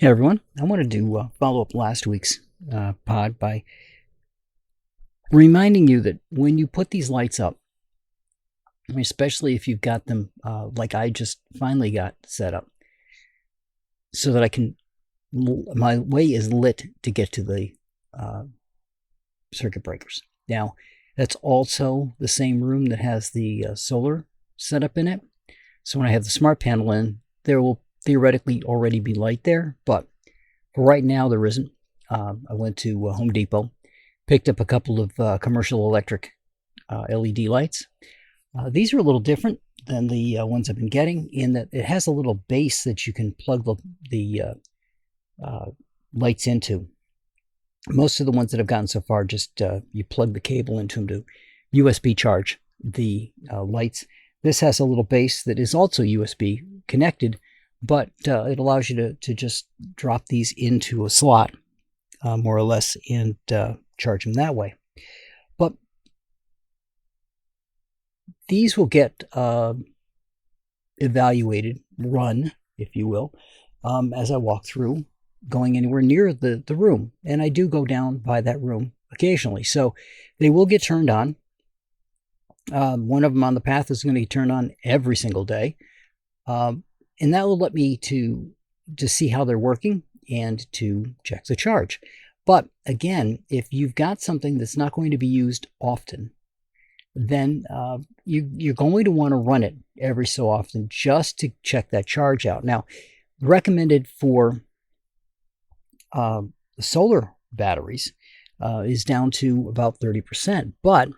Hey everyone, I wanted to follow up last week's pod by reminding you that when you put these lights up, especially if you've got them like I just finally got set up, so that my way is lit to get to the circuit breakers. Now, that's also the same room that has the solar setup in it. So when I have the smart panel in, there will theoretically already be light there, but for right now there isn't. I went to Home Depot, picked up a couple of commercial electric LED lights. These are a little different than the ones I've been getting in that it has a little base that you can plug the lights into. Most of the ones that I've gotten so far, just you plug the cable into them to USB charge the lights. This has a little base that is also USB connected, but it allows you to just drop these into a slot, more or less, and charge them that way. But these will get evaluated, run, if you will, as I walk through, going anywhere near the room. And I do go down by that room occasionally. So they will get turned on. One of them on the path is going to get turned on every single day. And that will let me to see how they're working and to check the charge. But again, if you've got something that's not going to be used often, then you're going to want to run it every so often just to check that charge out. Now, recommended for the solar batteries is down to about 30%. But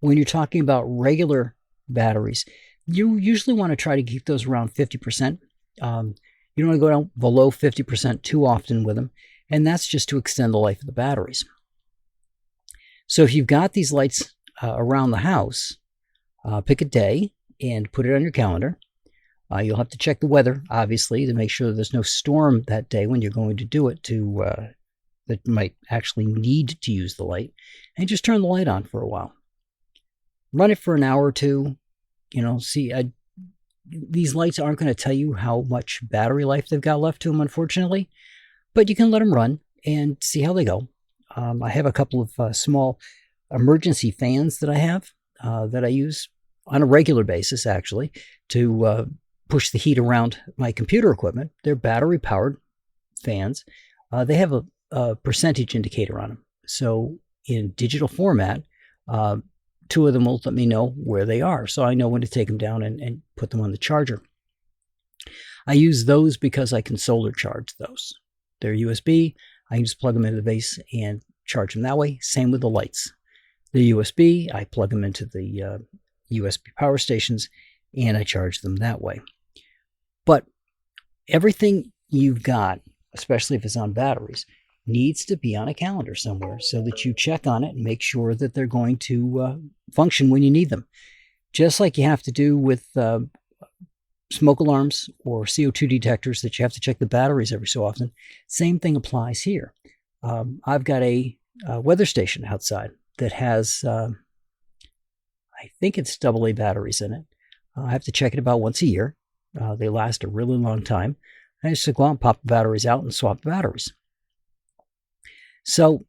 when you're talking about regular batteries, you usually want to try to keep those around 50%. You don't want to go down below 50% too often with them, and that's just to extend the life of the batteries. So if you've got these lights around the house, pick a day and put it on your calendar. You'll have to check the weather, obviously, to make sure that there's no storm that day when you're going to do it that might actually need to use the light, and just turn the light on for a while. Run it for an hour or two. See, these lights aren't going to tell you how much battery life they've got left to them, unfortunately, but you can let them run and see how they go. I have a couple of small emergency fans that I have that I use on a regular basis, actually, to push the heat around my computer equipment. They're battery-powered fans. They have a percentage indicator on them. So in digital format, two of them will let me know where they are, so I know when to take them down and put them on the charger. I use those because I can solar charge those. They're USB. I can just plug them into the base and charge them that way. Same with the lights. The USB, I plug them into the USB power stations, and I charge them that way. But everything you've got, especially if it's on batteries, needs to be on a calendar somewhere so that you check on it and make sure that they're going to function when you need them. Just like you have to do with smoke alarms or CO2 detectors that you have to check the batteries every so often, same thing applies here. I've got a weather station outside that has, I think it's AA batteries in it. I have to check it about once a year. They last a really long time. I just go out and pop the batteries out and swap the batteries. So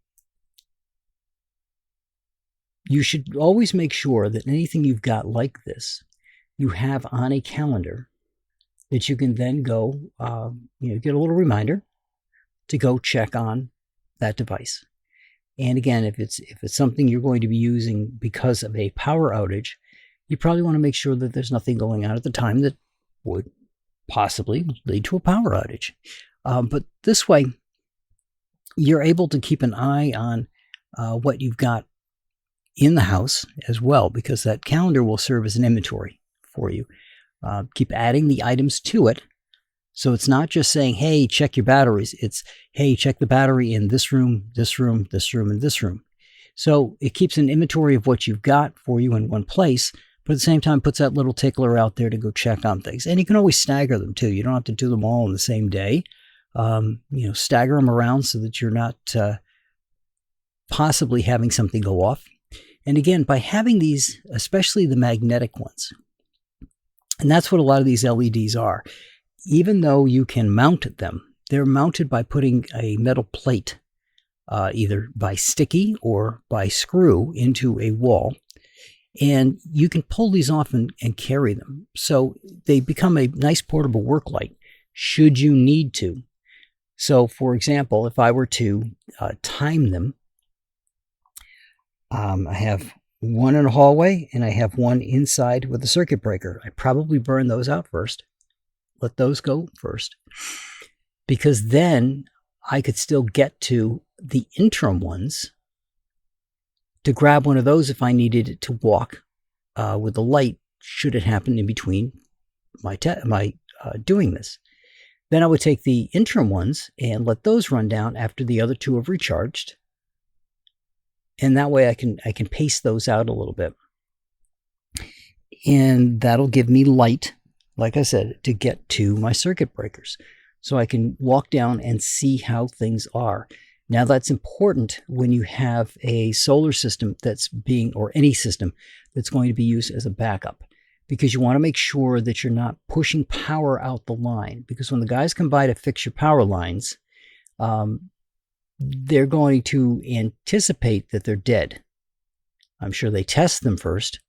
you should always make sure that anything you've got like this, you have on a calendar that you can then go, get a little reminder to go check on that device. And again, if it's something you're going to be using because of a power outage, you probably want to make sure that there's nothing going on at the time that would possibly lead to a power outage. But this way, you're able to keep an eye on what you've got in the house as well, because that calendar will serve as an inventory for you. Keep adding the items to it. So it's not just saying, hey, check your batteries. It's, hey, check the battery in this room, this room, this room, and this room. So it keeps an inventory of what you've got for you in one place, but at the same time puts that little tickler out there to go check on things. And you can always stagger them too. You don't have to do them all in the same day. Stagger them around so that you're not possibly having something go off. And again, by having these, especially the magnetic ones, and that's what a lot of these LEDs are, even though you can mount them they're mounted by putting a metal plate, either by sticky or by screw, into a wall. And you can pull these off and carry them. So they become a nice portable work light should you need to. So, for example, if I were to time them, I have one in a hallway and I have one inside with a circuit breaker. I probably burn those out first. Let those go first. Because then I could still get to the interim ones to grab one of those if I needed it to walk with the light, should it happen in between my doing this. Then I would take the interim ones and let those run down after the other two have recharged. And that way I can pace those out a little bit. And that'll give me light, like I said, to get to my circuit breakers. So I can walk down and see how things are. Now that's important when you have a solar system or any system that's going to be used as a backup, because you want to make sure that you're not pushing power out the line. Because when the guys come by to fix your power lines, they're going to anticipate that they're dead. I'm sure they test them first,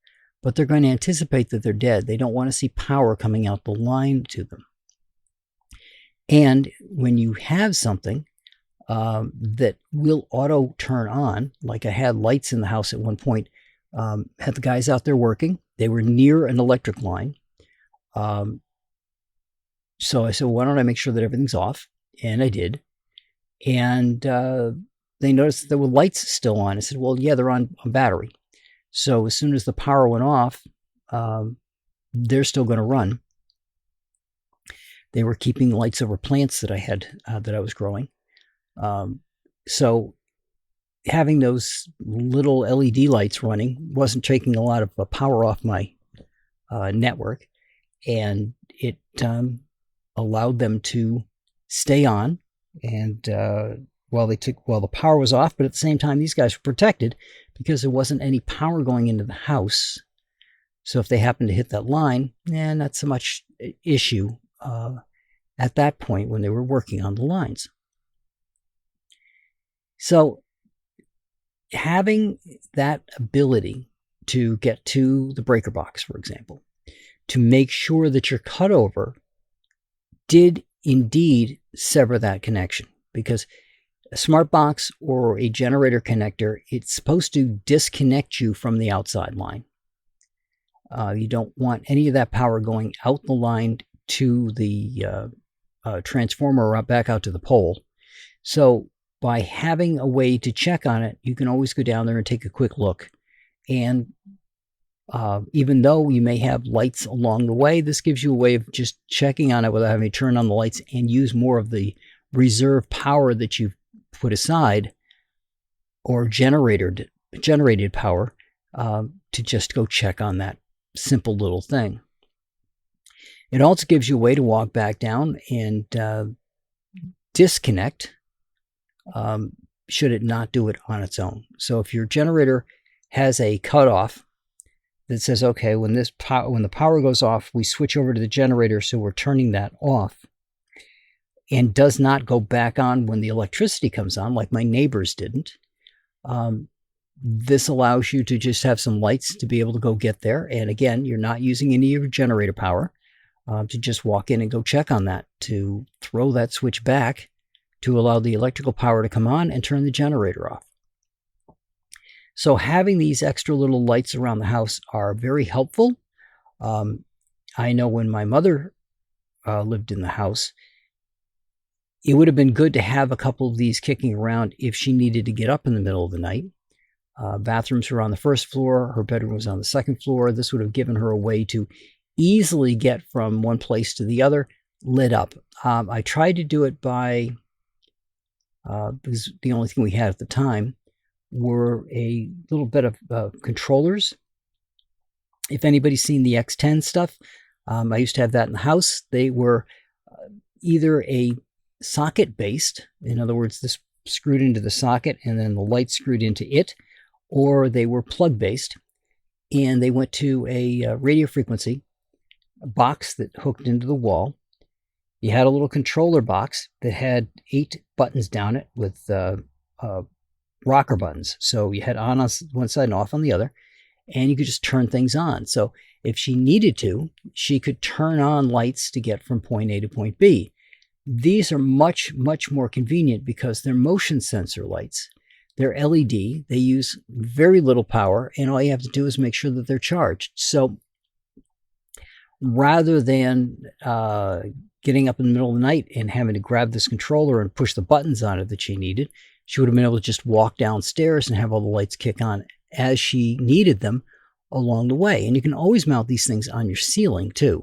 but they're going to anticipate that they're dead. They don't want to see power coming out the line to them. And when you have something that will auto turn on, like I had lights in the house at one point, had the guys out there working. They were near an electric line. So I said, why don't I make sure that everything's off? And I did. And they noticed that there were lights still on. I said, well, yeah, they're on battery. So as soon as the power went off, they're still going to run. They were keeping lights over plants that I had, that I was growing. So having those little LED lights running wasn't taking a lot of power off my network, and it allowed them to stay on. And while the power was off, but at the same time, these guys were protected because there wasn't any power going into the house. So if they happened to hit that line, not so much issue at that point when they were working on the lines. So having that ability to get to the breaker box, for example, to make sure that your cutover did indeed sever that connection, because a smart box or a generator connector, it's supposed to disconnect you from the outside line. You don't want any of that power going out the line to the transformer or back out to the pole. So by having a way to check on it, you can always go down there and take a quick look. And even though you may have lights along the way, this gives you a way of just checking on it without having to turn on the lights and use more of the reserve power that you've put aside, or generated power, to just go check on that simple little thing. It also gives you a way to walk back down and disconnect, should it not do it on its own. So if your generator has a cutoff that says, okay, when the power goes off, we switch over to the generator, so we're turning that off, and does not go back on when the electricity comes on, like my neighbors didn't. This allows you to just have some lights to be able to go get there. And again, you're not using any of your generator power, to just walk in and go check on that, to throw that switch back to allow the electrical power to come on and turn the generator off. So having these extra little lights around the house are very helpful. I know when my mother lived in the house, it would have been good to have a couple of these kicking around if she needed to get up in the middle of the night. Bathrooms were on the first floor. Her bedroom was on the second floor. This would have given her a way to easily get from one place to the other lit up. I tried to do it by, because the only thing we had at the time were a little bit of controllers. If anybody's seen the X10 stuff, I used to have that in the house. They were either a socket based, in other words, this screwed into the socket and then the light screwed into it, or they were plug based, and they went to a radio frequency box that hooked into the wall. You had a little controller box that had 8 buttons down it with rocker buttons. So you had on one side and off on the other, and you could just turn things on. So if she needed to, she could turn on lights to get from point A to point B. These are much, much more convenient because they're motion sensor lights. They're LED. They use very little power, and all you have to do is make sure that they're charged. So rather than getting up in the middle of the night and having to grab this controller and push the buttons on it that she needed, she would have been able to just walk downstairs and have all the lights kick on as she needed them along the way. And you can always mount these things on your ceiling too.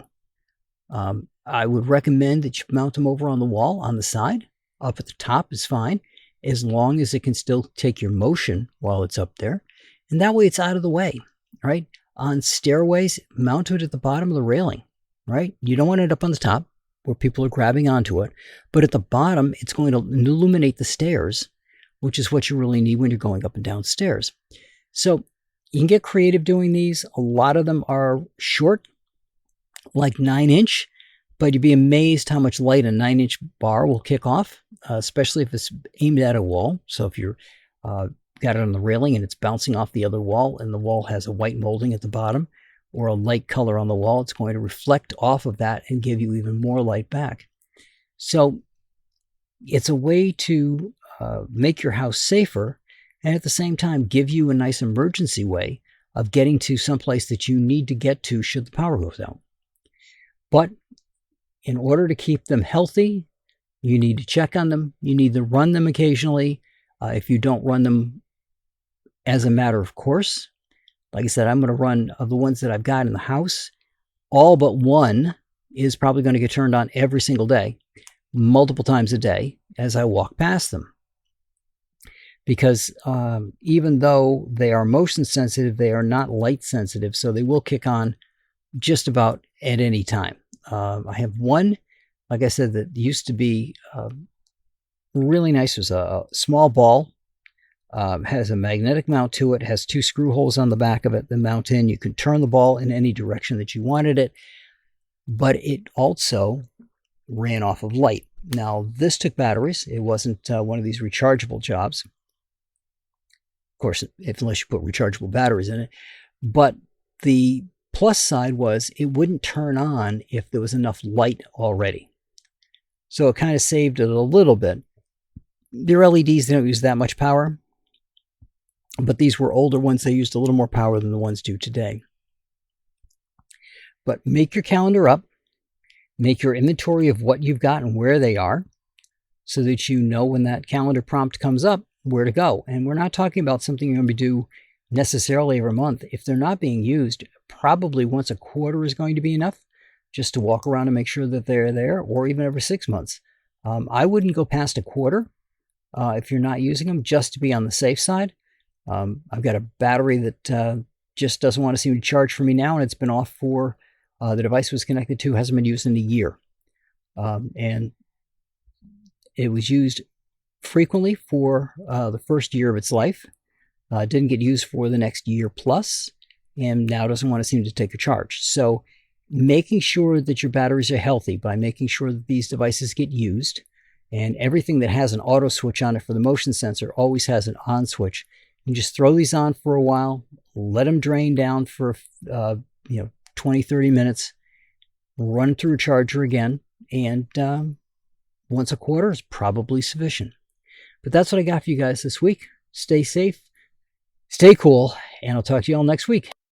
I would recommend that you mount them over on the wall on the side. Up at the top is fine, as long as it can still take your motion while it's up there. And that way it's out of the way, right? On stairways, mount it at the bottom of the railing, right? You don't want it up on the top where people are grabbing onto it, but at the bottom, it's going to illuminate the stairs, which is what you really need when you're going up and down stairs. So you can get creative doing these. A lot of them are short, like 9-inch, but you'd be amazed how much light a 9-inch bar will kick off, especially if it's aimed at a wall. So if you're got it on the railing and it's bouncing off the other wall and the wall has a white molding at the bottom or a light color on the wall, it's going to reflect off of that and give you even more light back. So it's a way to make your house safer and at the same time give you a nice emergency way of getting to someplace that you need to get to should the power go out. But in order to keep them healthy, you need to check on them. You need to run them occasionally. If you don't run them as a matter of course, like I said, I'm going to run of the ones that I've got in the house. All but one is probably going to get turned on every single day, multiple times a day as I walk past them. Because even though they are motion sensitive, they are not light sensitive, so they will kick on just about at any time. I have one, like I said, that used to be really nice. It was a small ball, has a magnetic mount to it, has 2 screw holes on the back of it that mount in. You can turn the ball in any direction that you wanted it, but it also ran off of light. Now, this took batteries. It wasn't one of these rechargeable jobs. Of course, unless you put rechargeable batteries in it. But the plus side was it wouldn't turn on if there was enough light already. So it kind of saved it a little bit. Their LEDs, they don't use that much power. But these were older ones. They used a little more power than the ones do today. But make your calendar up. Make your inventory of what you've got and where they are so that you know when that calendar prompt comes up where to go. And we're not talking about something you're going to do necessarily every month. If they're not being used, probably once a quarter is going to be enough just to walk around and make sure that they're there, or even every 6 months. I wouldn't go past a quarter if you're not using them, just to be on the safe side. I've got a battery that just doesn't want to seem to charge for me now, and it's been off for the device was connected to, hasn't been used in a year. And it was used frequently for the first year of its life. Didn't get used for the next year plus, and now doesn't want to seem to take a charge. So making sure that your batteries are healthy by making sure that these devices get used, and everything that has an auto switch on it for the motion sensor always has an on switch. You just throw these on for a while, let them drain down for 20, 30 minutes, run through a charger again, and once a quarter is probably sufficient. But that's what I got for you guys this week. Stay safe, stay cool, and I'll talk to you all next week.